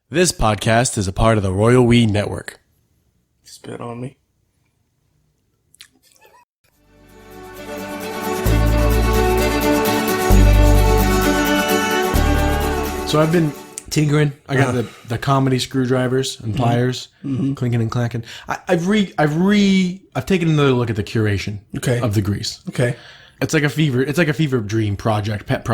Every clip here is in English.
This podcast is a part of the Royal We Network. Spit on me. So I've been tinkering. I got the comedy screwdrivers and pliers, clinking and clacking. I've taken another look at the curation of the grease. Okay. It's like a fever dream project, pet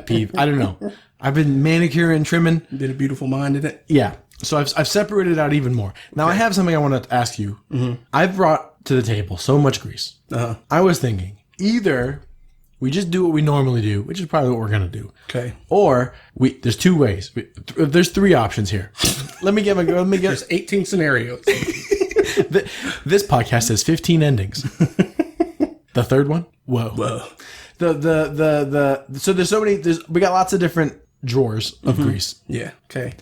peeve. I don't know. I've been manicuring and trimming. Did a beautiful mind in it. Yeah. So I've separated it out even more. Now I have something I want to ask you. I've brought to the table so much grease. I was thinking either we just do what we normally do, which is probably what we're gonna do. Okay. Or there's two ways. There's three options here. Let me get. There's 18 scenarios. This podcast has 15 endings. The third one? Whoa. So there's so many. We got lots of different drawers of grease. Yeah. Okay.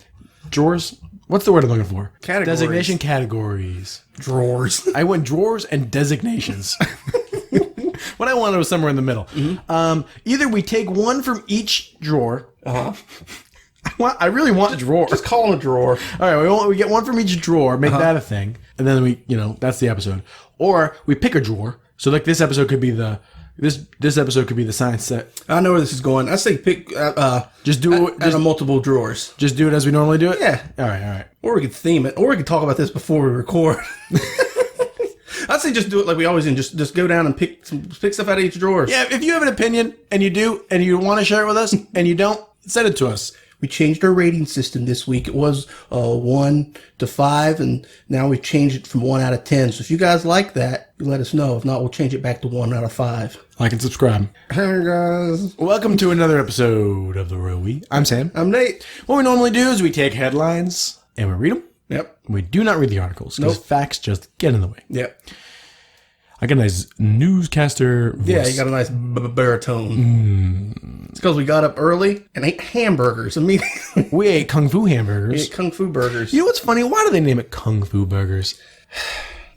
Drawers? What's the word I'm looking for? Categories. Designation categories. Drawers. I went drawers and designations. What I wanted was somewhere in the middle. Either we take one from each drawer. I really want a drawer. Just call them a drawer. All right, we get one from each drawer, make that a thing, and then that's the episode. Or we pick a drawer. So like this episode could be this episode could be the science set. I know where this is going. I say pick. Just do it. Just multiple drawers. Just do it as we normally do it. Yeah. All right. Or we could theme it. Or we could talk about this before we record. I'd say just do it like we always do. Just go down and pick stuff out of each drawer. Yeah. If you have an opinion and you do and you want to share it with us and you don't, send it to us. We changed our rating system this week. It was 1 to 5, and now we've changed it from 1 out of 10. So if you guys like that, you let us know. If not, we'll change it back to 1 out of 5. Like and subscribe. Hey guys. Welcome to another episode of The Royal We. I'm Sam. I'm Nate. What we normally do is we take headlines and we read them. Yep. We do not read the articles because facts just get in the way. Yep. I got a nice newscaster voice. Yeah, you got a nice baritone. It's because we got up early and ate hamburgers immediately. We ate Kung Fu hamburgers. We ate Kung Fu burgers. You know what's funny? Why do they name it Kung Fu burgers?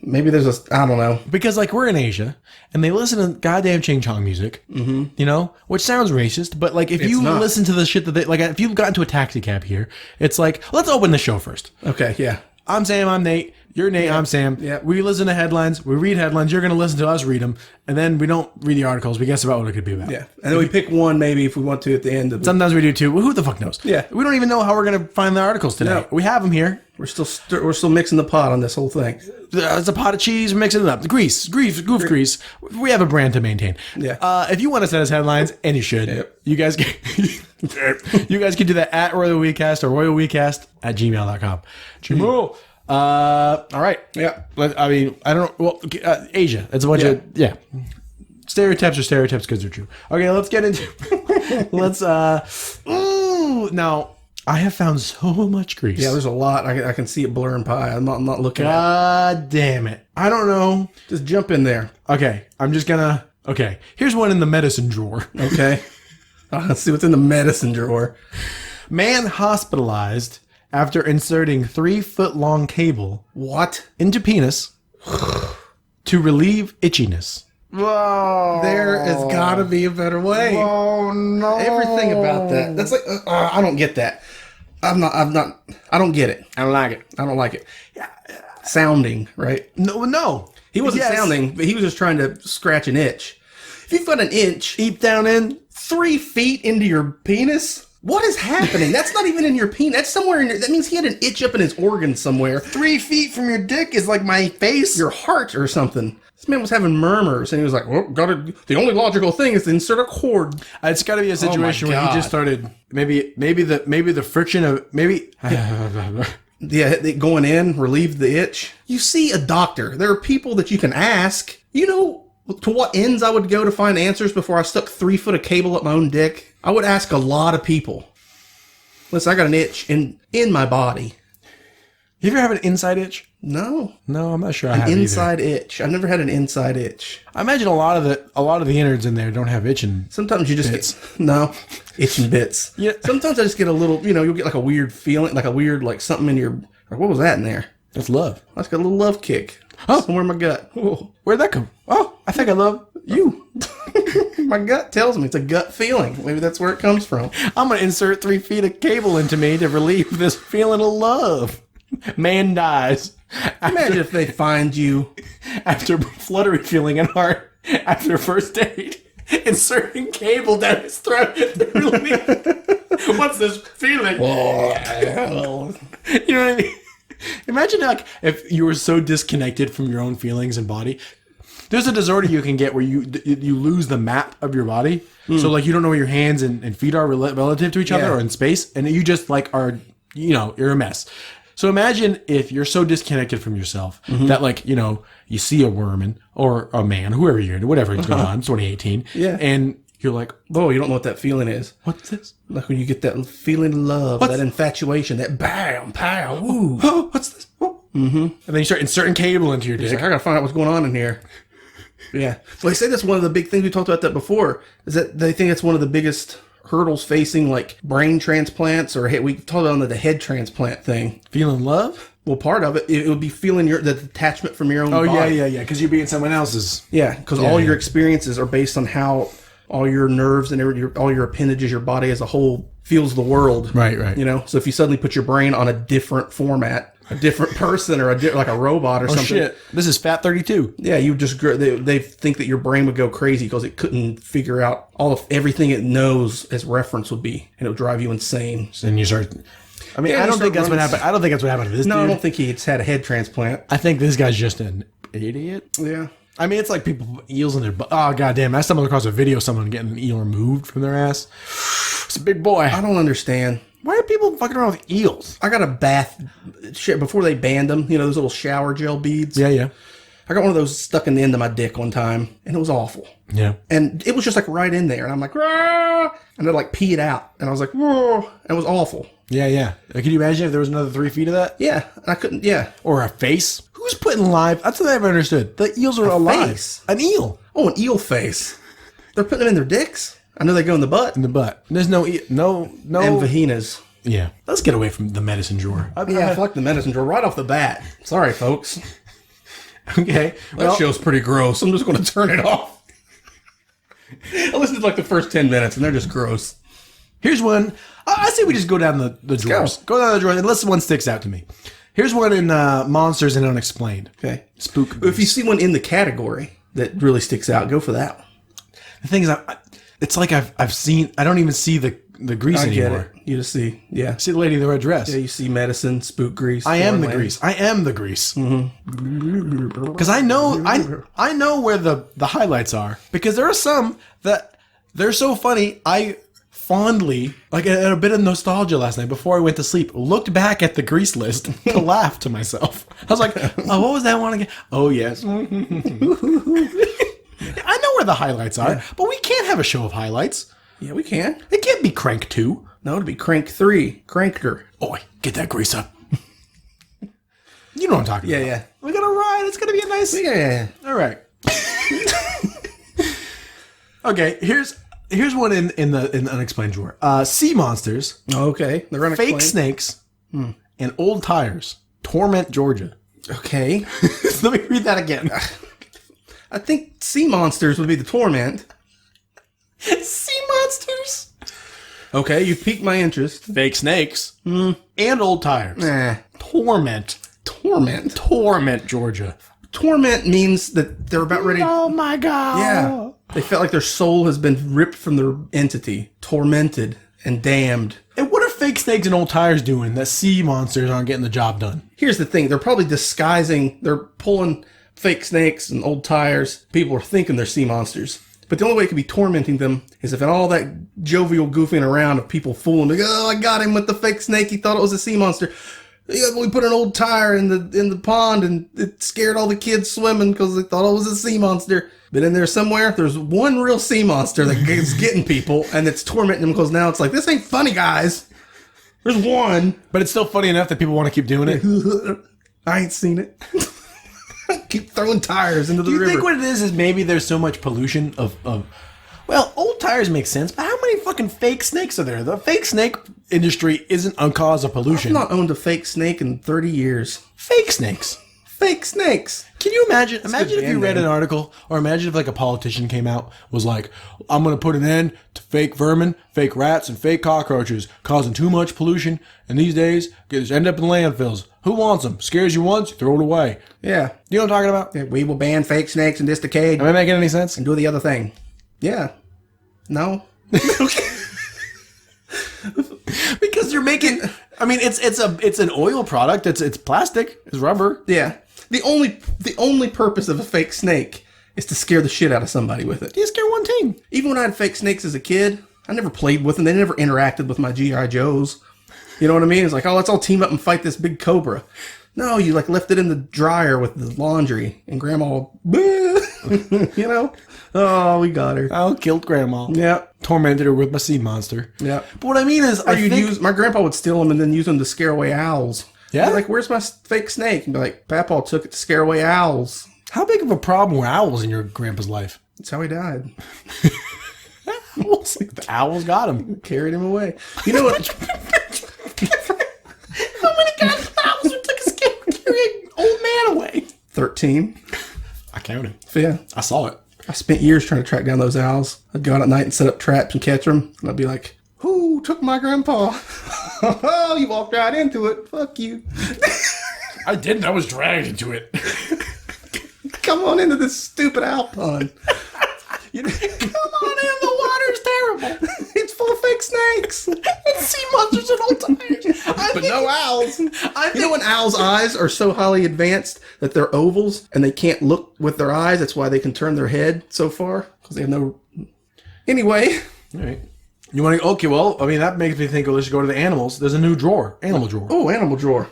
Maybe there's I don't know. Because like we're in Asia and they listen to goddamn Ching Chong music, which sounds racist, but like if you listen to the shit that they, like if you got into a taxi cab here, it's like, let's open the show first. Okay, yeah. I'm Sam, I'm Nate. You're Nate, I'm Sam. Yeah. We listen to headlines, we read headlines, you're going to listen to us read them, and then we don't read the articles, we guess about what it could be about. Yeah. And then we pick one maybe if we want to at the end of it. Sometimes we do too. Well, who the fuck knows? Yeah. We don't even know how we're going to find the articles today. No. We have them here. We're still mixing the pot on this whole thing. It's a pot of cheese, we're mixing it up. The grease. We have a brand to maintain. Yeah. If you want to send us headlines, and you should, you guys can do that at Royal WeCast or royalwecast@gmail.com. Gmail. All right. Yeah. I mean, I don't know. Well, Asia. It's a bunch of stereotypes are stereotypes because they're true. Okay, let's get into. Now I have found so much grease. Yeah, there's a lot. I can see it blurring by. I'm not looking. God damn it! I don't know. Just jump in there. Okay, I'm just gonna. Okay, here's one in the medicine drawer. Okay. Let's see what's in the medicine drawer. Man hospitalized after inserting 3-foot-long cable into penis to relieve itchiness. Whoa. There has got to be a better way. Oh, no. Everything about that. That's like, I don't get that. I don't get it. I don't like it. I don't like it. Sounding, right? No. He wasn't sounding, but he was just trying to scratch an itch. If you've got an inch deep down in 3 feet into your penis, what is happening? That's not even in your penis. That's somewhere in your... That means he had an itch up in his organ somewhere. 3 feet from your dick is like my face. Your heart or something. This man was having murmurs, and he was like, well, the only logical thing is to insert a cord. It's got to be a situation where he just started... Maybe the friction of... Maybe... Yeah, going in, relieve the itch. You see a doctor. There are people that you can ask. You know to what ends I would go to find answers before I stuck 3 foot of cable up my own dick? I would ask a lot of people. Listen, I got an itch in my body. You ever have an inside itch? No. No, I'm not sure I have inside itch. I've never had an inside itch. I imagine a lot of the innards in there don't have itching. Sometimes you just get itching bits. Yeah. Sometimes I just get a little, you'll get like a weird feeling, like a weird like something in your, like, what was that in there? That's love. I just got a little love kick. Oh. Somewhere in my gut. Oh, where'd that come? Oh, I think I love. You. My gut tells me it's a gut feeling. Maybe that's where it comes from. I'm going to insert 3 feet of cable into me to relieve this feeling of love. Man dies. Imagine if they find you After fluttery feeling and heart after first date. Inserting cable down his throat to relieve. What's this feeling? You know what I mean? Imagine like if you were so disconnected from your own feelings and body. There's a disorder you can get where you lose the map of your body. So like you don't know where your hands and feet are relative to each other or in space, and you just like are you're a mess. So imagine if you're so disconnected from yourself that like you see a worm or a man, whoever you're into, whatever is going on, 2018, and you're like, oh, you don't know what that feeling is. what's this? Like when you get that feeling of love, that infatuation, that bam, pow, ooh. Oh, what's this? Oh. And then you start inserting cable into your dick. Like, I gotta find out what's going on in here. Yeah. Well, they say that's one of the big things we talked about that before, is that they think it's one of the biggest hurdles facing like brain transplants, or we talked about the head transplant thing. Feeling love? Well, part of it would be feeling the detachment from your own body. Yeah. Because you're being someone else's. Yeah, because all your experiences are based on how all your nerves and all your appendages, your body as a whole feels the world. Right. So if you suddenly put your brain on a different format, a different person, or like a robot or something. Shit. This is Fat 32. Yeah, you just they think that your brain would go crazy because it couldn't figure out everything it knows as reference would be, and it would drive you insane. And you start. I mean, I don't think that's what happened. I don't think that's what happened to this dude. No, I don't think he's had a head transplant. I think this guy's just an idiot. Yeah. I mean, it's like people put eels in their butt. Oh, goddamn. I stumbled across a video of someone getting an eel removed from their ass. It's a big boy. I don't understand. Why are people fucking around with eels? I got a bath shit before they banned them. Those little shower gel beads. Yeah. I got one of those stuck in the end of my dick one time, and it was awful. Yeah. And it was just like right in there, and I'm like, "Rah!" And I'd like pee it out, and I was like, "Whoa!" And it was awful. Yeah. Can you imagine if there was another 3 feet of that? Yeah, and I couldn't. Yeah. Or a face? Who's putting live? That's what I never understood. The eels are alive. Face. An eel. Oh, an eel face. They're putting them in their dicks. I know they go in the butt. In the butt. There's no. And vaginas. Yeah. Let's get away from the medicine drawer. Yeah, I fuck the medicine drawer right off the bat. Sorry, folks. Okay. That show's pretty gross. I'm just going to turn it off. I listened to like the first 10 minutes, and they're just gross. Here's one. I say we just go down the drawers. Go down the drawers, unless one sticks out to me. Here's one in Monsters and Unexplained. Okay. Spook. If you see one in the category that really sticks out, go for that one. The thing is, it's like I've seen. I don't even see the grease I get anymore. it. You just see, yeah. See the lady in the red dress. Yeah, you see medicine, spook grease. I am the grease. I am the grease. Because I know where the highlights are. Because there are some that they're so funny. I fondly, like at a bit of nostalgia last night before I went to sleep, looked back at the grease list to laugh to myself. I was like, oh, what was that one again? Oh, yes. I know where the highlights are, but we can't have a show of highlights. Yeah, we can. It can't be Crank 2. No, it'd be Crank 3. Crankter. Oi, get that grease up. You know what I'm talking about. Yeah. We got to ride. It's going to be a nice... Yeah. All right. Okay, here's one in the unexplained drawer. Sea monsters. Okay. They're unexplained. Fake snakes. And old tires. Torment, Georgia. Okay. Let me read that again. I think sea monsters would be the torment. Sea monsters. Okay, you piqued my interest. Fake snakes. And old tires. Nah. Torment. Torment, Georgia. Torment means that they're about ready. Oh my God. Yeah. They felt like their soul has been ripped from their entity, tormented and damned. And what are fake snakes and old tires doing that sea monsters aren't getting the job done? Here's the thing. They're probably disguising. They're pulling fake snakes and old tires. People are thinking they're sea monsters. But the only way it could be tormenting them is if in all that jovial goofing around of people fooling, like, oh, I got him with the fake snake. He thought it was a sea monster. Yeah, we put an old tire in the pond and it scared all the kids swimming because they thought it was a sea monster. But in there somewhere, there's one real sea monster that is getting people and it's tormenting them because now it's like, this ain't funny, guys. There's one. But it's still funny enough that people want to keep doing it. I ain't seen it. Keep throwing tires into the river. Do you think what it is maybe there's so much pollution of well, old tires make sense, but how many fucking fake snakes are there? The fake snake industry isn't a cause of pollution. I've not owned a fake snake in 30 years. Fake snakes. Fake snakes. Can you imagine? Imagine if you band read name. an article, or imagine if like a politician came out, was like, I'm going to put an end to fake vermin, fake rats, and fake cockroaches causing too much pollution. And these days, just end up in landfills. Who wants them? Scares you once, you throw it away. Yeah. You know what I'm talking about? Yeah, we will ban fake snakes in this decade Am I making any sense? and do the other thing. Yeah. No. Because you're making. I mean, it's an oil product. It's plastic. It's rubber. Yeah. The only purpose of a fake snake is to scare the shit out of somebody with it. You scare one team. Even when I had fake snakes as a kid, I never played with them. They never interacted with my G.I. Joes. You know what I mean? It's like, oh, let's all team up and fight this big cobra. No, you like left it in the dryer with the laundry, and Grandma, you know? Oh, we got her. I killed Grandma. Yeah. Tormented her with my sea monster. Yeah. But what I mean is, My grandpa would steal them and then use them to scare away owls. Yeah? He'd be like, where's my fake snake? And be like, Papa took it to scare away owls. How big of a problem were owls in your grandpa's life? That's how he died. Owls. The owls got him. Carried him away. You know what? How many goddamn owls took a carry an old man away? 13. I counted. Yeah. I saw it. I spent years trying to track down those owls. I'd go out at night and set up traps and catch them. And I'd be like, who took my grandpa? Oh, you walked right into it. Fuck you. I didn't. I was dragged into it. Come on into this stupid owl pond. Come on in. The water's terrible. It's full of fake snakes. It's sea monsters at all times. But no owls. You know when owls' eyes are so highly advanced that they're ovals and they can't look with their eyes? That's why they can turn their head so far. Because they have no... Anyway. All right. You want to... Okay, well, I mean, that makes me think, let's go to the animals. There's a new drawer. Animal drawer. Oh, animal drawer.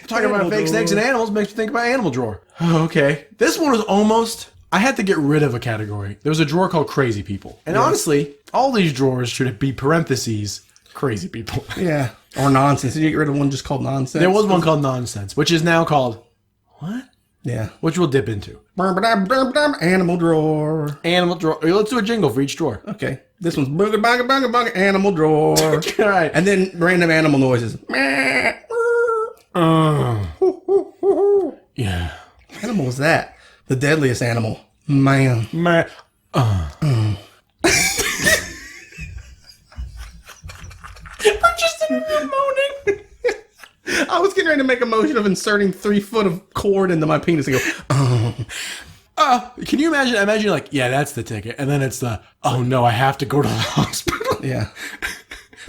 Talking about fake snakes and animals makes me think about animal drawer. Oh, okay. This one was almost... I had to get rid of a category. There was a drawer called crazy people. And honestly, all these drawers should be parentheses crazy people. Yeah. Or nonsense. Did you get rid of one just called nonsense? There was one called nonsense, which is now called... What? Yeah. Which we'll dip into. Animal drawer. Animal drawer. Let's do a jingle for each drawer. Okay. This one's booga booga booga booga animal drawer. All right. And then random animal noises. Yeah. What animal was that? The deadliest animal. Man. We're just in a moaning. I was getting ready to make a motion of inserting 3 foot of cord into my penis and go, Can you imagine? Imagine like, yeah, that's the ticket. And then it's the, oh no, I have to go to the hospital. yeah.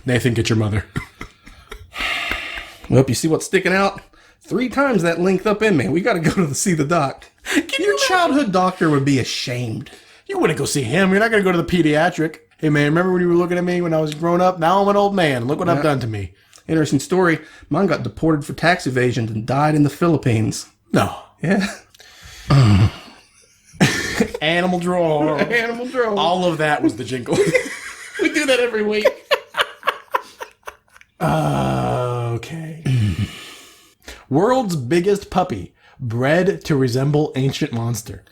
Nathan, get your mother. Well, you see what's sticking out? 3 times that length up in me. We got to go to see the doc. Your childhood doctor would be ashamed. You wouldn't go see him. You're not going to go to the pediatric. Hey man, remember when you were looking at me when I was grown up? Now I'm an old man. Look what I've done to me. Interesting story. Mine got deported for tax evasion and died in the Philippines. No. Yeah. Animal drawer. Animal drawer. All of that was the jingle. We do that every week. Okay. World's biggest puppy, bred to resemble ancient monster.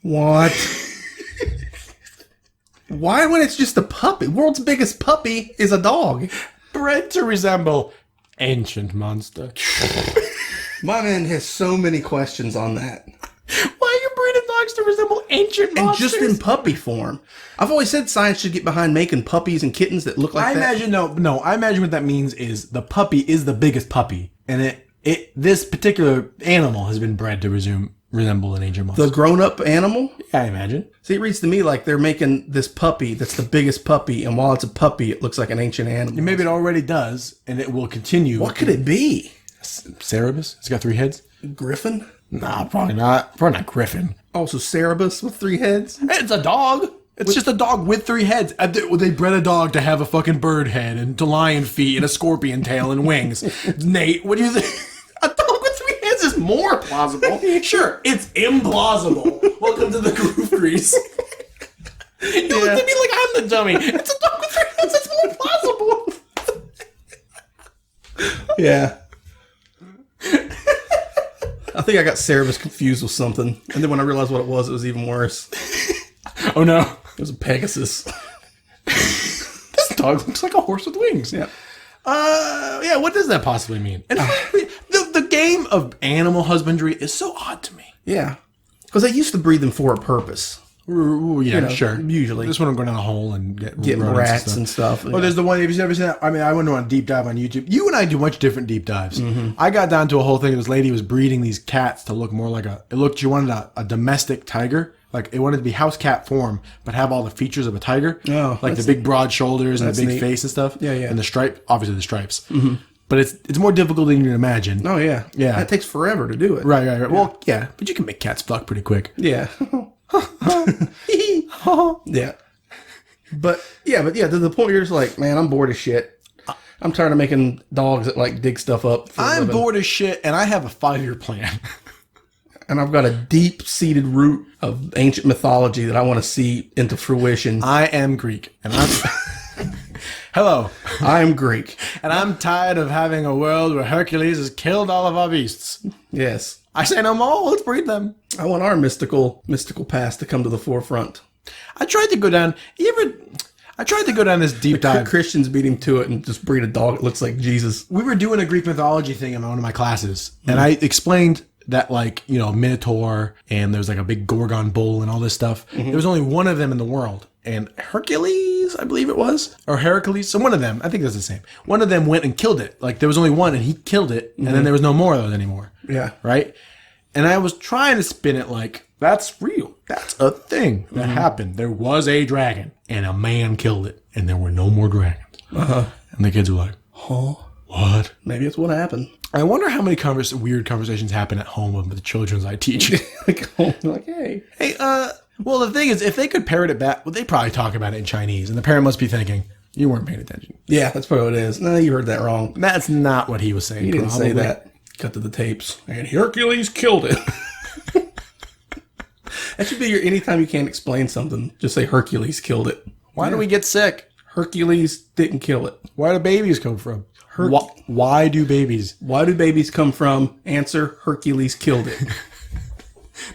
What? Why when it's just a puppy? World's biggest puppy is a dog. Bred to resemble ancient monster. My man has so many questions on that. Why are you breeding dogs to resemble ancient And monsters? just in puppy form. I've always said science should get behind making puppies and kittens that look like I that. imagine I imagine what that means is the puppy is the biggest puppy, and this particular animal has been bred to resemble an ancient monster. The grown-up animal? I imagine. See, it reads to me like they're making this puppy that's the biggest puppy, and while it's a puppy, it looks like an ancient animal. Maybe it already does, and it will continue. What could it be? Cerebus? It's got 3 heads? Griffin? Nah, probably not. Probably not Griffin. Also Cerebus with 3 heads? It's a dog. It's just a dog with 3 heads. They bred a dog to have a fucking bird head and to lion feet and a scorpion tail and wings. Nate, what do you think? A dog with 3 heads is more plausible. Sure, it's implausible. Welcome to the Groove Grease. You looked at me like I'm the dummy. It's a dog with 3 heads. It's more plausible. Yeah. I think I got Cerebus confused with something. And then when I realized what it was even worse. Oh no. It was a Pegasus. This dog looks like a horse with wings. Yeah. Yeah, what does that possibly mean? And the name of animal husbandry is so odd to me. Yeah. Because they used to breed them for a purpose. Ooh, yeah, sure. Usually. This one will go down a hole and get rats and stuff. Oh, there's the one. Have you ever seen that? I mean, I went on a deep dive on YouTube. You and I do much different deep dives. I got down to a whole thing. This lady was breeding these cats to look more like she wanted a domestic tiger. Like, it wanted to be house cat form, but have all the features of a tiger. Oh, like the big broad shoulders and the big neat. face and stuff. Yeah, yeah. And the stripe, obviously the stripes. But it's more difficult than you can imagine. Oh, yeah. Yeah. It takes forever to do it. Right. Well, yeah, but you can make cats fuck pretty quick. Yeah. Yeah. But to the point where you're just like, man, I'm bored as shit. I'm tired of making dogs that like dig stuff up. I'm bored as shit, and I have a 5-year plan. And I've got a deep-seated root of ancient mythology that I want to see into fruition. I am Greek, and I'm... Hello. I am Greek. And I'm tired of having a world where Hercules has killed all of our beasts. Yes. I say no more. Let's breed them. I want our mystical past to come to the forefront. I tried to go down... I tried to go down this deep dive. Christians beat him to it and just breed a dog that looks like Jesus. We were doing a Greek mythology thing in one of my classes, and I explained that, like, you know, Minotaur, and there's like a big Gorgon bull and all this stuff. There was only one of them in the world. And Hercules, I believe it was, or Heracles, so one of them, I think that's the same. One of them went and killed it. Like, there was only one, and he killed it, and then there was no more of those anymore. Yeah. Right? And I was trying to spin it like, that's real. That's a thing that happened. There was a dragon, and a man killed it, and there were no more dragons. And the kids were like, huh? What? Maybe it's what happened. I wonder how many weird conversations happen at home with the children I teach. like, hey. Well, the thing is, if they could parrot it back, well, they probably talk about it in Chinese, and the parent must be thinking, you weren't paying attention. Yeah, that's probably what it is. No, you heard that wrong. That's not what he was saying. He didn't say that. Cut to the tapes. And Hercules killed it. That should be your anytime you can't explain something, just say Hercules killed it. Why do we get sick? Hercules didn't kill it. Why do babies come from? Why do babies? Why do babies come from? Answer, Hercules killed it.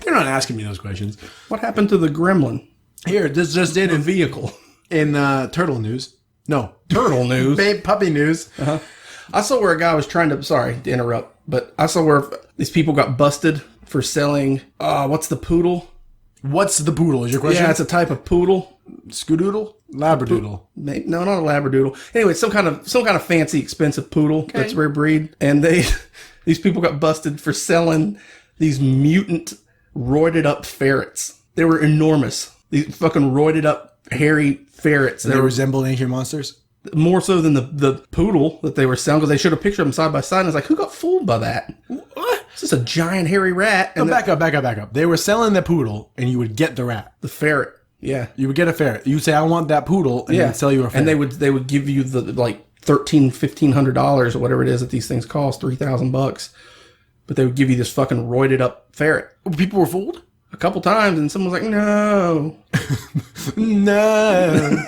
They're not asking me those questions. What happened to the gremlin? Here, this just in vehicle. In turtle news. No. Turtle news. Babe puppy news. I saw where a guy was trying to, sorry to interrupt, but I saw where these people got busted for selling, what's the poodle? What's the poodle is your question? Yeah, it's a type of poodle. Scoodoodle? Labradoodle. Maybe, no, not a Labradoodle. Anyway, some kind of fancy, expensive poodle that's rare breed. And these people got busted for selling these mutant, roided up ferrets. They were enormous. These fucking roided up, hairy ferrets. They resemble ancient monsters? More so than the poodle that they were selling, because they showed a picture of them side by side, and I was like, who got fooled by that? What? It's just a giant hairy rat. And back up. They were selling the poodle, and you would get the rat. The ferret. Yeah. You would get a ferret. You would say, I want that poodle, and they would sell you a ferret. And they would give you the, like, $1,500 or whatever it is that these things cost, $3,000. But they would give you this fucking roided up ferret. People were fooled? A couple times, and someone was like, no. No.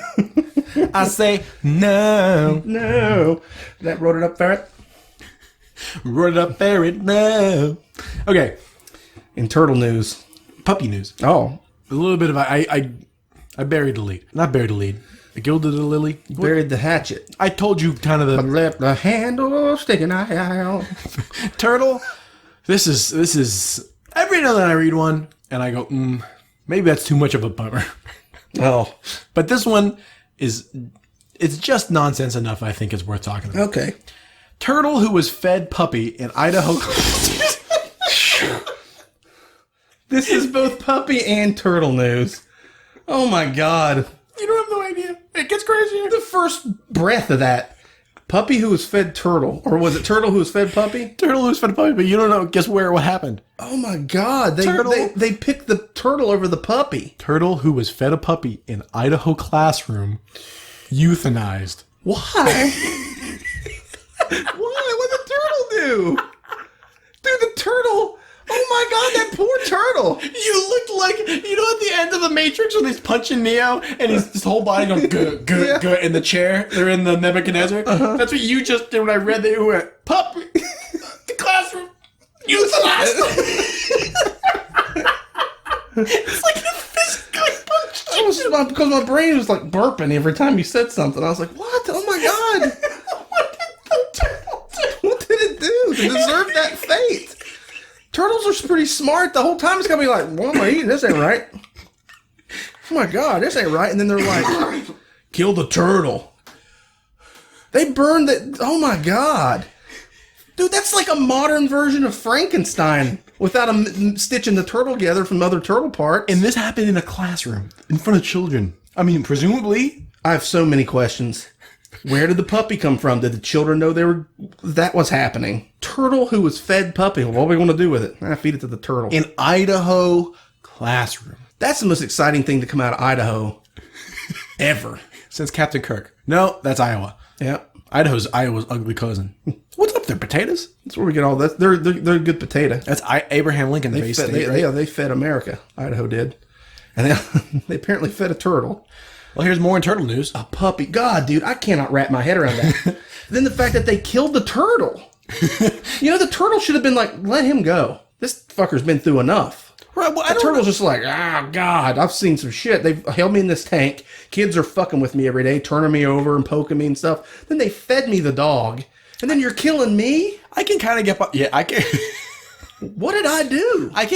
I say no. No. That roided up ferret? Roided up ferret, no. Okay. In turtle news. Puppy news. Oh. A little bit of, I buried the lead. Not buried the lead. I gilded the lily. You buried the hatchet. I told you kind of But left the handle sticking out. Turtle. This is, every now and then I read one, and I go, maybe that's too much of a bummer. Oh. But this one it's just nonsense enough, I think it's worth talking about. Okay. Turtle who was fed puppy in Idaho. This is both puppy and turtle news. Oh my God. You don't have no idea. It gets crazier. The first breath of that. Puppy who was fed turtle. Or was it turtle who was fed puppy? Turtle who was fed puppy, but you don't know. Guess what happened? Oh my God. They picked the turtle over the puppy. Turtle who was fed a puppy in Idaho classroom euthanized. Why? Why? What did the turtle do? Dude, the turtle... Oh my God, that poor turtle! You looked like, you know, at the end of the Matrix when he's punching Neo and his whole body going good in the chair. They're in the Nebuchadnezzar. That's what you just did when I read that. You went, puppy, the classroom, euthanized. It's like a physically punched. It was because my brain was like burping every time you said something. I was like, what? Oh my God! What did the turtle do? What did it do? to deserve that fate. Turtles are pretty smart. The whole time it's gonna be like, what am I eating? This ain't right. Oh my God, this ain't right. And then they're like, kill the turtle. They burned it. Oh my God. Dude, that's like a modern version of Frankenstein without stitching the turtle together from other turtle parts. And this happened in a classroom in front of children. I mean, presumably. I have so many questions. Where did the puppy come from? Did the children know that was happening? Turtle who was fed puppy. What are we going to do with it? Feed it to the turtle. In Idaho classroom. That's the most exciting thing to come out of Idaho ever. Since Captain Kirk. No, that's Iowa. Yeah. Iowa's ugly cousin. What's up there, potatoes? That's where we get all that. They're a good potato. That's Abraham Lincoln based state, right? Yeah, they fed America. Idaho did. And they apparently fed a turtle. Well, here's more in turtle news. A puppy. God, dude, I cannot wrap my head around that. Then the fact that they killed the turtle. The turtle should have been like, let him go. This fucker's been through enough. Right, well, the turtle's just like, God, I've seen some shit. They've held me in this tank. Kids are fucking with me every day, turning me over and poking me and stuff. Then they fed me the dog. And then you're killing me? I can kind of get... Yeah, I can... What did I do? I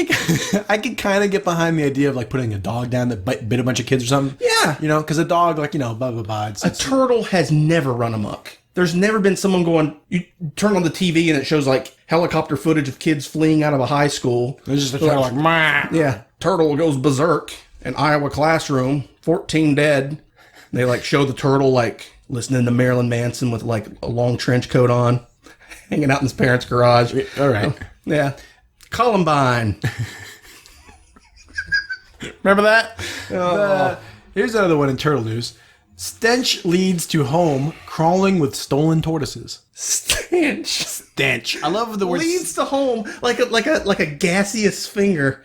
can kind of get behind the idea of like putting a dog down that bit a bunch of kids or something. Yeah. Because a dog, like, blah, blah, blah. A turtle has never run amok. There's never been someone going, you turn on the TV and it shows like helicopter footage of kids fleeing out of a high school. There's just a turtle like, mah. Yeah. Turtle goes berserk in Iowa classroom, 14 dead. They like show the turtle like listening to Marilyn Manson with like a long trench coat on, hanging out in his parents' garage. All right. Yeah. Columbine. Remember that? Here's another one in turtle news. Stench leads to home crawling with stolen tortoises. Stench. I love the word. Leads to home like a gaseous finger.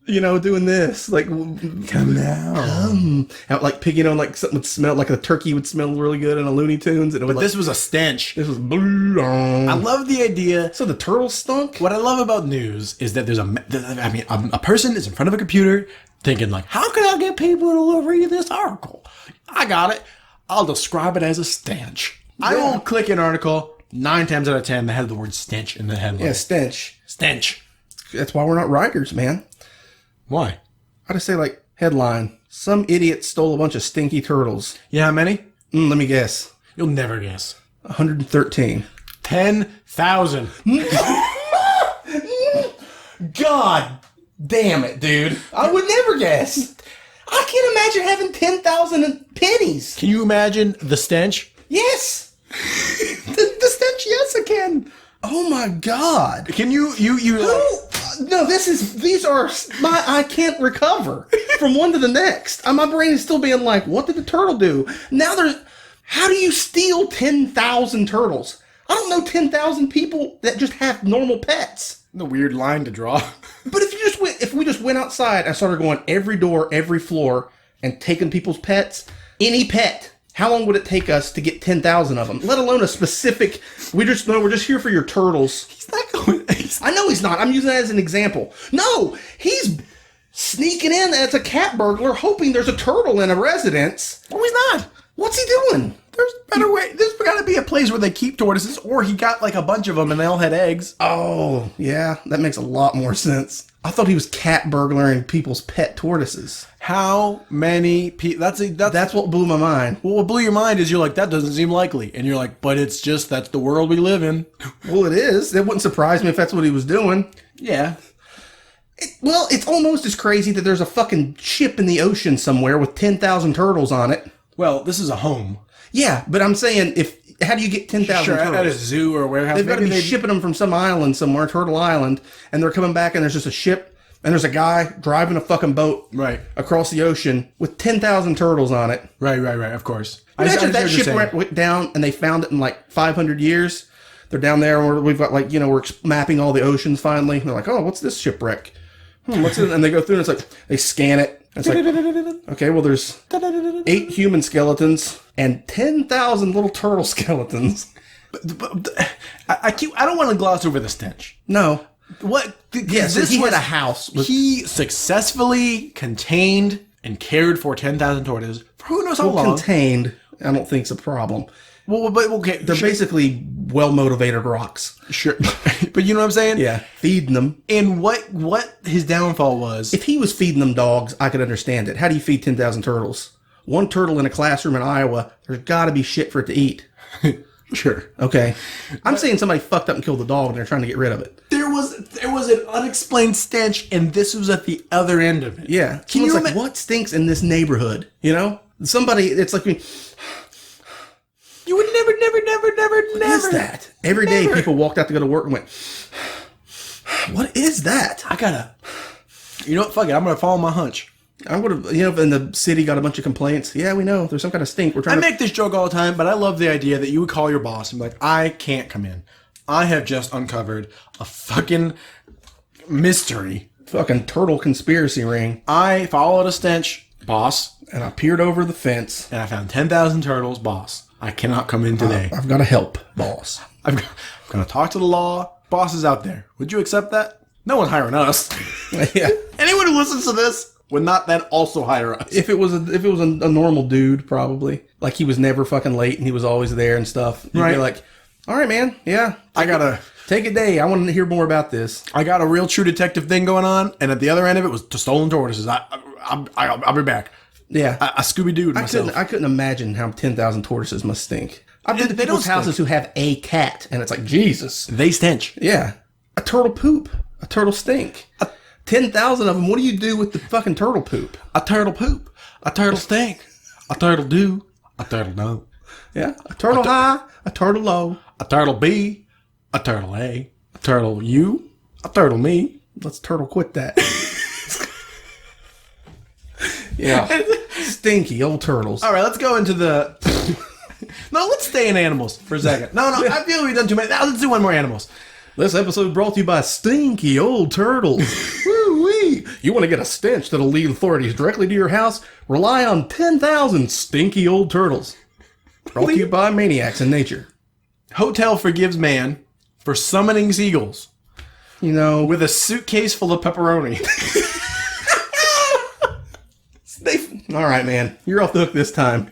Doing this, like, come now. Out, like picking on like something would smell like a turkey would smell really good in a Looney Tunes. But this was a stench. This was blue. I love the idea. So the turtle stunk. What I love about news is that there's a person is in front of a computer thinking like, how can I get people to read this article? I got it. I'll describe it as a stench. Yeah. I will click an article 9 times out of 10 that has the word stench in the headline. Yeah, stench. Stench. That's why we're not writers, man. Why? I just say like headline. Some idiot stole a bunch of stinky turtles. Yeah, how many? Let me guess. You'll never guess. 113. 10,000. God damn it, dude. I would never guess. I can't imagine having 10,000 pennies. Can you imagine the stench? Yes. the stench, yes, I can. Oh my God. Can you No, I can't recover from one to the next. My brain is still being like, what did the turtle do? How do you steal 10,000 turtles? I don't know 10,000 people that just have normal pets. The weird line to draw. But if we just went outside and started going every door, every floor, and taking people's pets, any pet, how long would it take us to get 10,000 of them? Let alone a specific. We're just here for your turtles. He's not going. I know he's not. I'm using that as an example. No, he's sneaking in as a cat burglar, hoping there's a turtle in a residence. No, he's not. What's he doing? There's a better way. There's got to be a place where they keep tortoises, or he got like a bunch of them and they all had eggs. Oh, yeah, that makes a lot more sense. I thought he was cat burglaring people's pet tortoises. How many people? That's what blew my mind. Well, what blew your mind is you're like, that doesn't seem likely, and you're like, but it's just that's the world we live in. Well, it is. It wouldn't surprise me if that's what he was doing. Yeah. It's almost as crazy that there's a fucking ship in the ocean somewhere with 10,000 turtles on it. Well, this is a home. Yeah, but I'm saying, how do you get 10,000 turtles? At a zoo or a warehouse. They've got to be shipping them from some island somewhere, Turtle Island, and they're coming back and there's just a ship, and there's a guy driving a fucking boat across the ocean with 10,000 turtles on it. Right, of course. Imagine if that ship went down and they found it in like 500 years. They're down there and we've got like, we're mapping all the oceans finally. And they're like, oh, what's this shipwreck? What's it? And they go through and it's like, they scan it. It's like, okay, well, there's 8 human skeletons and 10,000 little turtle skeletons. But I don't want to gloss over the stench. No. What? Yes, he had a house. He successfully contained and cared for 10,000 tortoises for who knows how long. Contained, I don't think it's a problem. Well, but okay, They're basically well-motivated rocks. sure, but you know what I'm saying? Yeah, feeding them. And what his downfall was? If he was feeding them dogs, I could understand it. How do you feed 10,000 turtles? One turtle in a classroom in Iowa, there's got to be shit for it to eat. Sure. Okay. I'm saying somebody fucked up and killed the dog and they're trying to get rid of it. There was an unexplained stench, and this was at the other end of it. Yeah. Someone's like, what stinks in this neighborhood? You know? Somebody, it's like, You would never. what is that? Every day people walked out to go to work and went, what is that? You know what? Fuck it. I'm gonna follow my hunch. I would have, and the city got a bunch of complaints. Yeah, we know. There's some kind of stink. I make this joke all the time, but I love the idea that you would call your boss and be like, I can't come in. I have just uncovered a fucking mystery. Fucking turtle conspiracy ring. I followed a stench, boss. And I peered over the fence. And I found 10,000 turtles, boss. I cannot come in today. I've got to help, boss. I'm going to talk to the law. Boss is out there. Would you accept that? No one's hiring us. Yeah. Anyone who listens to this would not then also hire us. If it was a normal dude, probably. Like he was never fucking late and he was always there and stuff. You'd be like, all right, man. Yeah. Take a day. I want to hear more about this. I got a real true detective thing going on. And at the other end of it was to stolen tortoises. I'll be back. Yeah. I Scooby-Doo'd myself. I couldn't imagine how 10,000 tortoises must stink. I've been to They people's don't houses who have a cat, and it's like, Jesus. They stench. Yeah. A turtle poop. A turtle stink. 10,000 of them. What do you do with the fucking turtle poop? A turtle poop. A turtle stink. A turtle do. A turtle no. Yeah. A turtle high. A turtle low. A turtle B. A turtle A. A turtle you. A turtle me. Let's turtle quit that. Yeah. Stinky old turtles. All right, let's go into the... No, let's stay in animals for a second. No, I feel we've done too many. Now let's do one more animals. This episode brought to you by stinky old turtles. Woo-wee. You want to get a stench that'll lead authorities directly to your house? Rely on 10,000 stinky old turtles. Brought to you by maniacs in nature. Hotel forgives man for summoning seagulls with a suitcase full of pepperoni. All right, man. You're off the hook this time.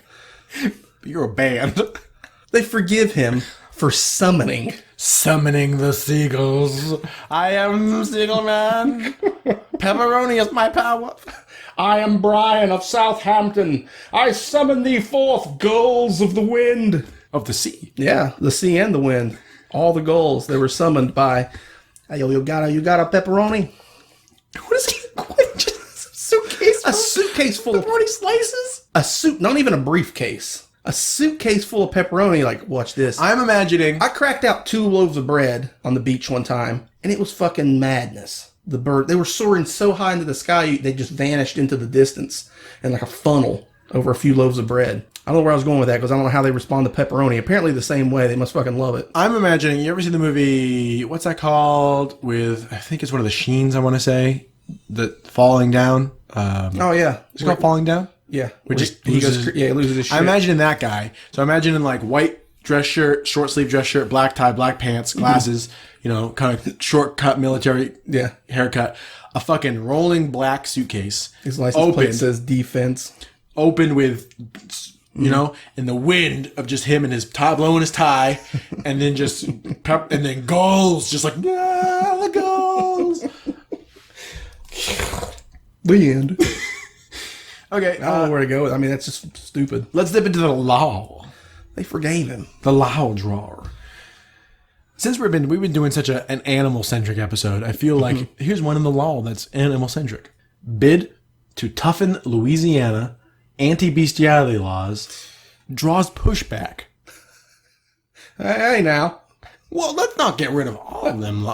You're a band. They forgive him for summoning the seagulls. I am the seagull man. Pepperoni is my power. I am Brian of Southampton. I summon thee forth, gulls of the wind. Of the sea. Yeah, the sea and the wind. All the gulls, they were summoned by, hey, you got a pepperoni? What is he? A suitcase full of pepperoni slices? Not even a briefcase. A suitcase full of pepperoni. Like, watch this. I'm imagining. I cracked out 2 loaves of bread on the beach one time, and it was fucking madness. The bird, they were soaring so high into the sky, they just vanished into the distance in like a funnel over a few loaves of bread. I don't know where I was going with that because I don't know how they respond to pepperoni. Apparently the same way. They must fucking love it. I'm imagining, you ever seen the movie, what's that called? With, I think it's one of the Sheens, I want to say. The Falling Down. Oh, yeah. It's called Falling Down? Yeah. He loses his shit. I imagine that guy. So I imagine in like white dress shirt, short sleeve dress shirt, black tie, black pants, glasses, kind of short cut military haircut. A fucking rolling black suitcase. His license plate says defense. Open with... in the wind of just him and his tie, blowing his tie, and then just and then gulls, just like the gulls. The end. Okay, I don't know where to go with. I mean, that's just stupid. Let's dip into the law. They forgave him. The law drawer. Since we've been doing such an animal centric episode, I feel like here's one in the law that's animal centric. Bid to toughen Louisiana anti-bestiality laws draws pushback. Hey, now. Well, let's not get rid of all of them.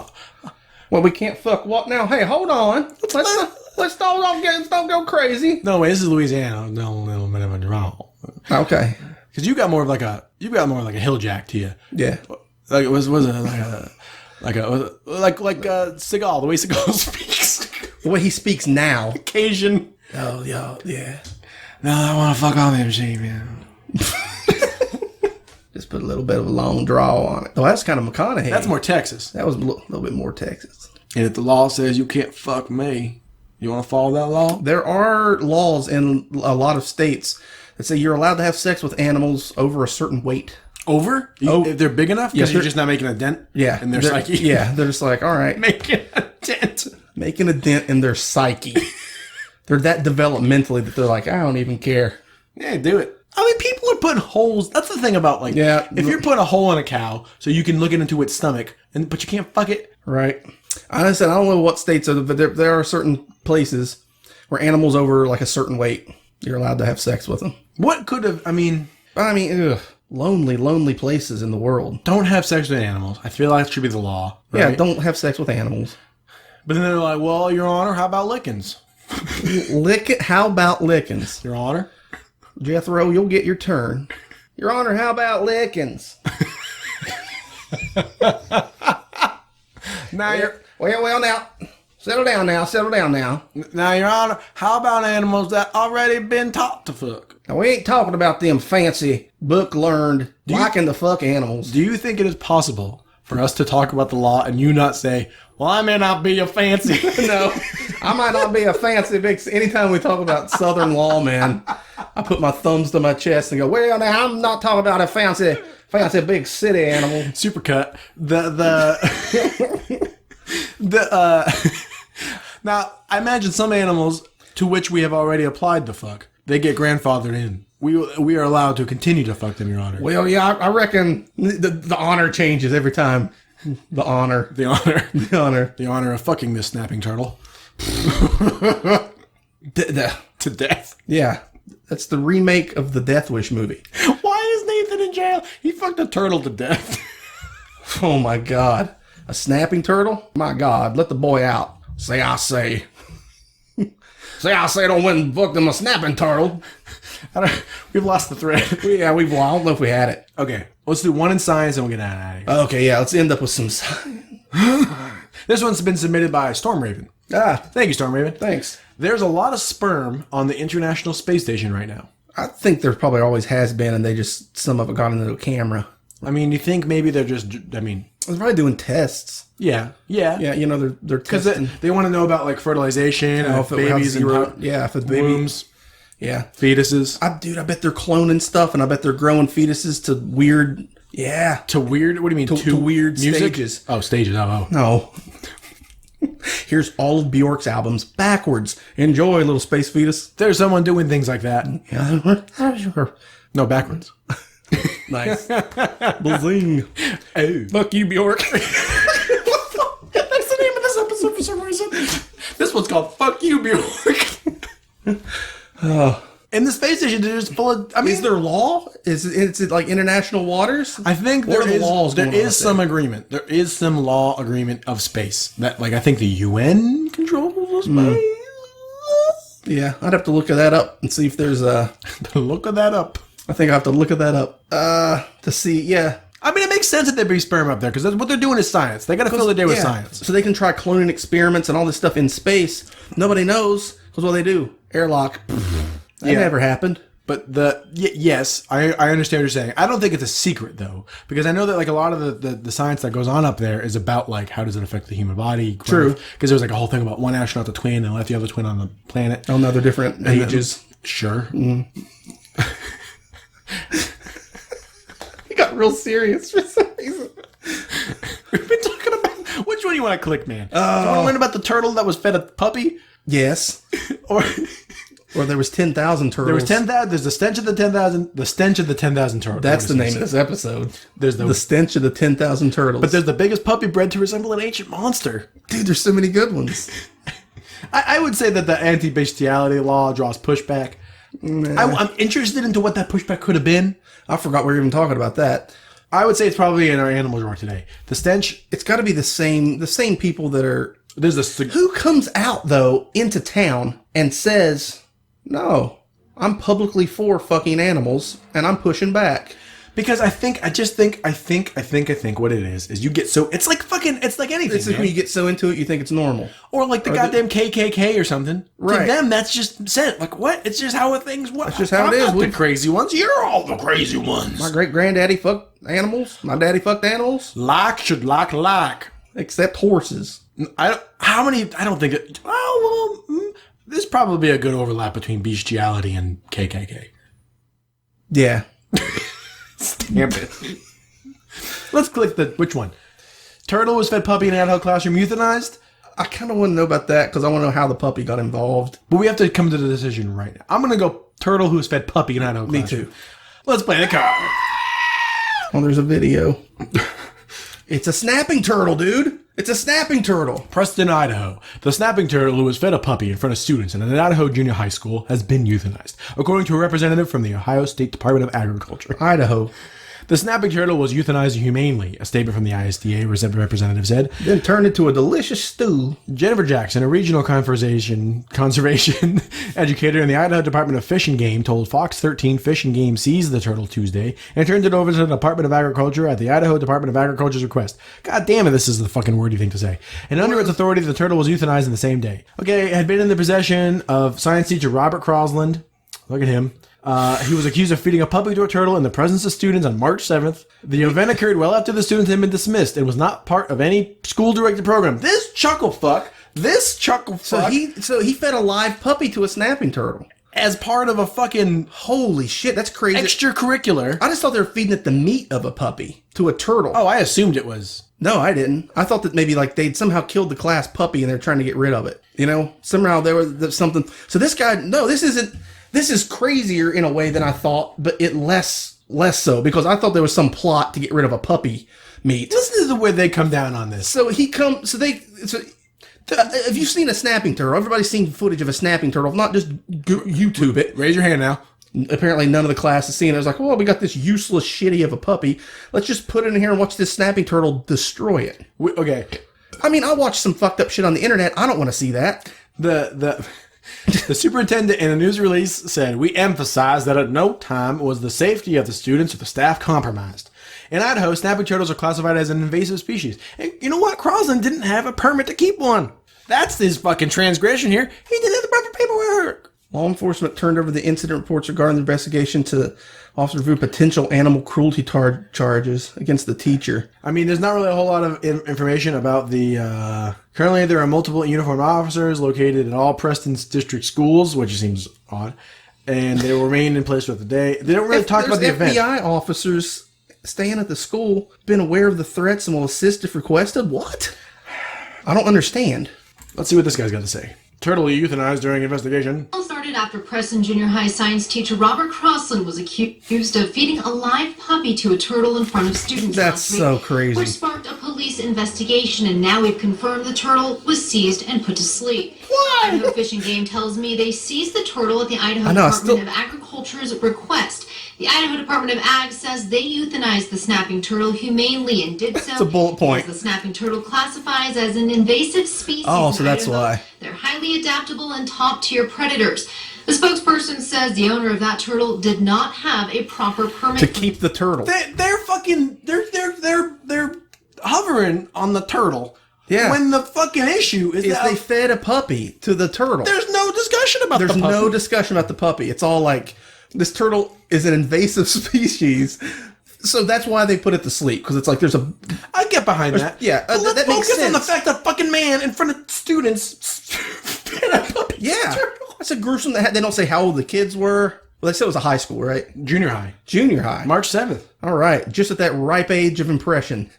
Well, we can't fuck what now? Hey, hold on. Let's don't go crazy. No, wait, this is Louisiana. No, little bit of a draw. Okay. Because you got more of like a hill jack to you. Yeah. Like it was like Seagal, the way Seagal speaks. The way he speaks now. Occasion. Oh, yeah. No, I want to fuck all them sheep, man. Just put a little bit of a long draw on it. Oh, that's kind of McConaughey. That's more Texas. That was a little bit more Texas. And if the law says you can't fuck me, you want to follow that law? There are laws in a lot of states that say you're allowed to have sex with animals over a certain weight. Over? If they're big enough? Because Yes, you're just not making a dent in their psyche? Yeah, they're just like, all right. Making a dent. Making a dent in their psyche. They're that developmentally that they're like, I don't even care. Yeah, do it. I mean, people are putting holes. That's the thing about, like, if you're putting a hole in a cow so you can look into its stomach, but you can't fuck it. Right. I said, I don't know what states, but there are certain places where animals over like a certain weight, you're allowed to have sex with them. What could have, lonely places in the world. Don't have sex with animals. I feel like it should be the law. Right? Yeah, don't have sex with animals. But then they're like, well, Your Honor, how about lickings? How about lickings? Your Honor? Jethro, you'll get your turn. Your Honor, how about lickings? Now, Well, now. Settle down now. Now, Your Honor, how about animals that already been taught to fuck? Now, we ain't talking about them fancy, book-learned, liking to fuck animals. Do you think it is possible for us to talk about the law and you not say, well, I may not be a fancy... No, I might not be a fancy big... Anytime we talk about Southern law, man, I put my thumbs to my chest and go, well, now, I'm not talking about a fancy big city animal. Supercut. Now, I imagine some animals to which we have already applied the fuck, they get grandfathered in. We are allowed to continue to fuck them, Your Honor. Well, yeah, I reckon the honor changes every time. The honor. The honor of fucking this snapping turtle. To death. Yeah. That's the remake of the Death Wish movie. Why is Nathan in jail? He fucked a turtle to death. Oh, my God. A snapping turtle? My God. Let the boy out. Say, I say. Say, I say, don't win fuck them a snapping turtle. We've lost the thread. I don't know if we had it. Okay. Let's do one in science and we'll get out of here. Okay, yeah. Let's end up with some science. This one's been submitted by Storm Raven. Thank you, Storm Raven. Thanks. There's a lot of sperm on the International Space Station right now. I think there probably always has been, and some of it got into a camera. I mean, you think maybe they're just, they're probably doing tests. Yeah. Yeah, they're because testing. they want to know about, like, fertilization and babies and if it's wombs. Yeah. Fetuses. I bet they're cloning stuff, and I bet they're growing fetuses to weird... Yeah. To weird... What do you mean? To weird music? Stages. Oh, stages. Oh. No. Here's all of Bjork's albums backwards. Enjoy, little space fetus. There's someone doing things like that. No, backwards. Nice. Bling. Oh. Fuck you, Bjork. That's the name of this episode for some reason. This one's called Fuck You, Bjork. And the space station is just full of... is there law? Is it like international waters? I think there is some agreement. There is some law agreement of space. That, like, I think the UN controls space. Yeah, I'd have to look that up and see if there's a... Look that up. I think I have to look that up to see, yeah. I mean, it makes sense that there'd be sperm up there, because what they're doing is science. They got to fill the day with science. So they can try cloning experiments and all this stuff in space. Nobody knows, because what they do, airlock. That never happened. But yes, I understand what you're saying. I don't think it's a secret, though, because I know that, like, a lot of the science that goes on up there is about, like, how does it affect the human body. True. Because there was, like, a whole thing about one astronaut to twin and left the other twin on the planet. Oh, no, they're different ages. Sure. He got real serious for some reason. We've been talking about... Which one do you want to click, man? Do you want to learn about the turtle that was fed a puppy? Yes. Or there was 10,000 turtles. There was 10,000. There's the stench of the 10,000. The stench of the 10,000 turtles. That's the name of this episode. There's the stench of the 10,000 turtles. But there's the biggest puppy bred to resemble an ancient monster. Dude, there's so many good ones. I would say that the anti-bestiality law draws pushback. Nah. I'm interested into what that pushback could have been. I forgot we were even talking about that. I would say it's probably in our animal drawer today. The stench. It's got to be the same people that are. There's a who comes out though into town and says, "No, I'm publicly for fucking animals and I'm pushing back." Because I think what it is you get so... It's like fucking... It's like anything, It's like when you get so into it, you think it's normal. Or like the goddamn KKK or something. Right. To them, that's just sent. Like, what? It's just how things work. That's just how it is. I'm not the crazy ones. You're all the crazy ones. My great-granddaddy fucked animals. My daddy fucked animals. Like should like. Except horses. I don't think it... Well, there's probably a good overlap between bestiality and KKK. Yeah. Stamp it. Let's click which one? Turtle was fed puppy in Idaho classroom euthanized? I kind of want to know about that because I want to know how the puppy got involved. But we have to come to the decision right now. I'm going to go turtle who was fed puppy in Idaho classroom. Me too. Let's play the card. Oh, there's a video. It's a snapping turtle, dude. It's a snapping turtle. Preston, Idaho. The snapping turtle who was fed a puppy in front of students in an Idaho junior high school has been euthanized, according to a representative from the Ohio State Department of Agriculture. Idaho. The snapping turtle was euthanized humanely, a statement from the ISDA representative said. Then turned into a delicious stew. Jennifer Jackson, a regional conservation educator in the Idaho Department of Fish and Game, told Fox 13 Fish and Game seized the turtle Tuesday and turned it over to the Department of Agriculture at the Idaho Department of Agriculture's request. God damn it, this is the fucking wordy thing to say. And under its authority, the turtle was euthanized in the same day. Okay, it had been in the possession of science teacher Robert Crosland. Look at him. He was accused of feeding a puppy to a turtle in the presence of students on March 7th. The event occurred well after the students had been dismissed and was not part of any school-directed program. This chuckle fuck. So he fed a live puppy to a snapping turtle. As part of a fucking Holy shit, that's crazy. extracurricular. I just thought they were feeding it the meat of a puppy to a turtle. Oh, I assumed it was. No, I didn't. I thought that maybe like they'd somehow killed the class puppy and they're trying to get rid of it. You know, somehow there was something. So this guy, no, this isn't. This is crazier in a way than I thought, but it less so because I thought there was some plot to get rid of a puppy meat. Listen to the way they come down on this. So have you seen a snapping turtle? Everybody's seen footage of a snapping turtle. If not, just YouTube it. Raise your hand now. Apparently none of the class has seen it. I was like, well, we got this useless shitty of a puppy. Let's just put it in here and watch this snapping turtle destroy it. Okay. I mean, I watched some fucked up shit on the internet. I don't want to see that. The superintendent in a news release said, "We emphasize that at no time was the safety of the students or the staff compromised. In Idaho, snapping turtles are classified as an invasive species. And you know what? Crosland didn't have a permit to keep one. That's his fucking transgression here. He didn't have the proper paperwork." Law enforcement turned over the incident reports regarding the investigation to Officer Vu potential animal cruelty charges against the teacher. I mean, there's not really a whole lot of information about the... Currently, there are multiple uniformed officers located at all Preston's district schools, which seems odd, and they will remain in place throughout the day. They don't really talk about the event. FBI officers staying at the school, been aware of the threats and will assist if requested? What? I don't understand. Let's see what this guy's got to say. Turtle euthanized during investigation. Started after Preston Junior High science teacher Robert Crosland was accused of feeding a live puppy to a turtle in front of students. That's so crazy. Which sparked a police investigation, and now we've confirmed the turtle was seized and put to sleep. Why? Idaho Fish and Game tells me they seized the turtle at the Idaho Department of Agriculture's request. The Idaho Department of Ag says they euthanized the snapping turtle humanely and did so. That's a bullet point. The snapping turtle classifies as an invasive species. Oh, so that's Idaho. why. They're highly adaptable and top-tier predators. The spokesperson says the owner of that turtle did not have a proper permit to keep the turtle. They're hovering on the turtle. Yeah. When the fucking issue is that they fed a puppy to the turtle. There's no discussion about the puppy. There's no discussion about the puppy. It's all like, this turtle is an invasive species. So that's why they put it to sleep, because it's like there's a... I get behind that. Yeah, but let's that makes focus sense. on the fact that fucking man in front of students fed a puppy. Yeah, that's a gruesome... They don't say how old the kids were. Well, they said it was a high school, right? Junior high. Junior high. March 7th. All right, just at that ripe age of impression.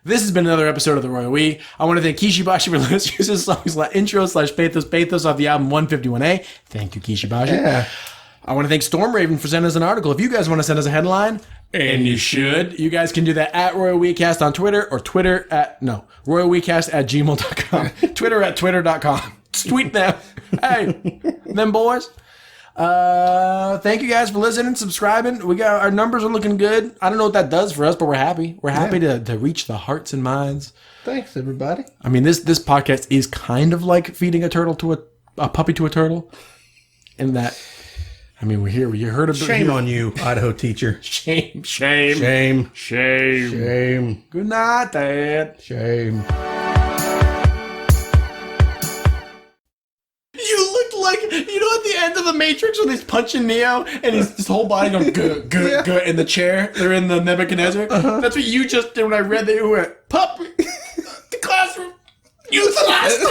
This has been another episode of The Royal We. I want to thank Kishibashi for letting us use his songs intro/pathos off the album 151A. Thank you, Kishibashi. Yeah. I want to thank Storm Raven for sending us an article. If you guys want to send us a headline, and you should, you guys can do that at Royal WeCast on Twitter, or RoyalWeCast@gmail.com. Twitter at twitter.com. Tweet them. Hey, them boys. Thank you guys for listening, subscribing. Our numbers are looking good. I don't know what that does for us, but we're happy. We're happy to reach the hearts and minds. Thanks, everybody. I mean, this podcast is kind of like feeding a turtle to a puppy to a turtle, in that. I mean, we're here. You heard of shame on you, Idaho teacher. Shame. Good night, Dad. Shame. You looked like, at the end of The Matrix when he's punching Neo and his whole body going good in the chair. They're in the Nebuchadnezzar. That's what you just did when I read that. You went, puppy, the classroom, euthanized.